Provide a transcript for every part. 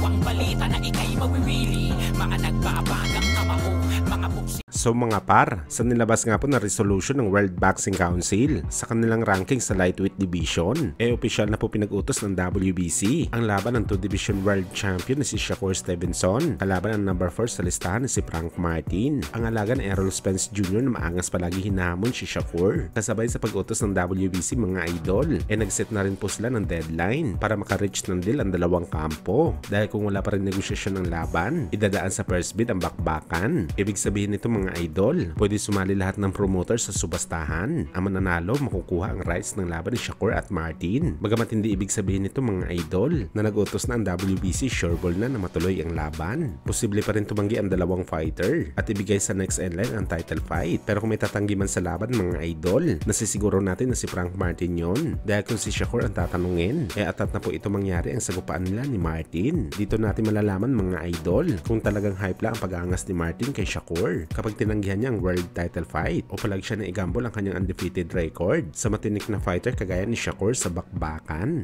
ang balita na ikay mawiwili. Mga nagbabagang kamao, mga buksi. So mga par, sa nilabas nga po na resolution ng World Boxing Council sa kanilang ranking sa lightweight division, opisyal na po pinag-utos ng WBC ang laban ng 2 Division World Champion na si Shakur Stevenson, kalaban ng number 4 sa listahan na si Frank Martin. Ang alaga ng Errol Spence Jr. na maangas palagi hinamon si Shakur. Kasabay sa pag-utos ng WBC mga idol, nag-set na rin po sila ng deadline para maka-reach ng deal ang dalawang kampo. Dahil kung wala pa rin negosyasyon ng laban, idadaan sa first bid ang bakbakan. Ibig sabihin nito mga idol, pwede sumali lahat ng promoters sa subastahan. Ang mananalo makukuha ang rights ng laban ni Shakur at Martin. Bagamat hindi ibig sabihin nito mga idol na nag-utos na ang WBC sureball na matuloy ang laban. Posible pa rin tumanggi ang dalawang fighter at ibigay sa next end line ang title fight. Pero kung may tatanggi man sa laban mga idol, nasisiguro natin na si Frank Martin yon. Dahil kung si Shakur ang tatanungin, atat na po ito mangyari ang sagupaan nila ni Martin. Dito natin malalaman mga idol kung talagang hype lang ang pag-aangas ni Martin kay Shakur kapag tinanggihan niya ang world title fight o palag siya na igambol ang kanyang undefeated record sa matinik na fighter kagaya ni Shakur sa bakbakan.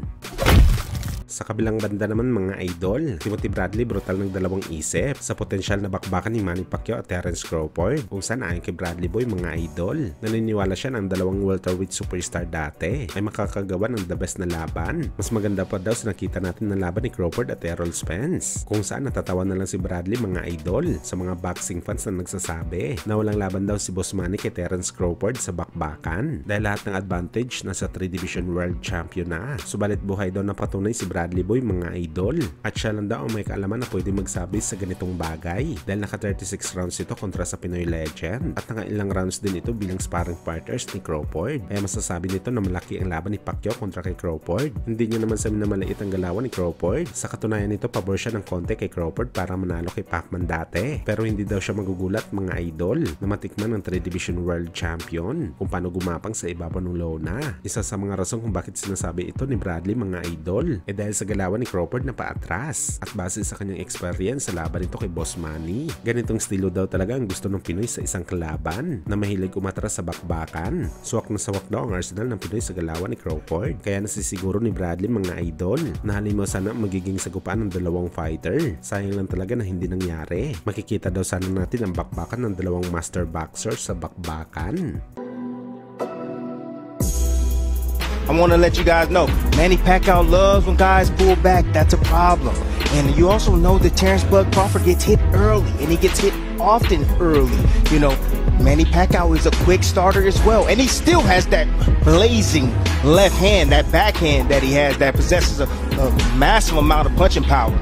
Sa kabilang banda naman mga idol, Timothy Bradley brutal ng dalawang isip sa potensyal na bakbakan ni Manny Pacquiao at Terence Crawford, kung saan ayon kay Bradley Boy mga idol, naniniwala siya na ang dalawang welterweight superstar dati ay makakagawa ng the best na laban. Mas maganda pa daw sa nakita natin na laban ni Crawford at Errol Spence, kung saan natatawa na lang si Bradley mga idol sa mga boxing fans na nagsasabi na walang laban daw si Boss Manny kay Terence Crawford sa bakbakan dahil lahat ng advantage nasa 3 Division World Champion na. Subalit buhay daw na patunay si Bradley Boy mga idol at siya lang daw ang may kaalaman na pwede magsabi sa ganitong bagay dahil naka 36 rounds ito kontra sa Pinoy Legend at nakailang rounds din ito bilang sparring partners ni Crawford. Kaya masasabi nito na malaki ang laban ni Pacquiao kontra kay Crawford. Hindi niya naman sabi na maliit ang galawan ni Crawford. Sa katunayan nito, pabor siya ng konti kay Crawford para manalo kay Pacman dati. Pero hindi daw siya magugulat mga idol na matikman ng 3 Division World Champion kung paano gumapang sa ibabaw ng lona. Isa sa mga rason kung bakit sinasabi ito ni Bradley mga idol dahil sa galawan ni Crawford na paatras at base sa kanyang experience sa laban nito kay Boss Manny. Ganitong estilo daw talaga ang gusto ng Pinoy sa isang kalaban na mahilig umatras sa bakbakan. Suwak na sawak daw ang arsenal ng Pinoy sa galawan ni Crawford, kaya nasisiguro ni Bradley mga idol na halimaw sana magiging sagupaan ng dalawang fighter. Sayang lang talaga na hindi nangyari. Makikita daw sana natin ang bakbakan ng dalawang master boxers sa bakbakan. I want to let you guys know, Manny Pacquiao loves when guys pull back. That's a problem. And you also know that Terence Bud Crawford gets hit early, and he gets hit often early. You know, Manny Pacquiao is a quick starter as well, and he still has that blazing left hand, that backhand that he has that possesses a massive amount of punching power.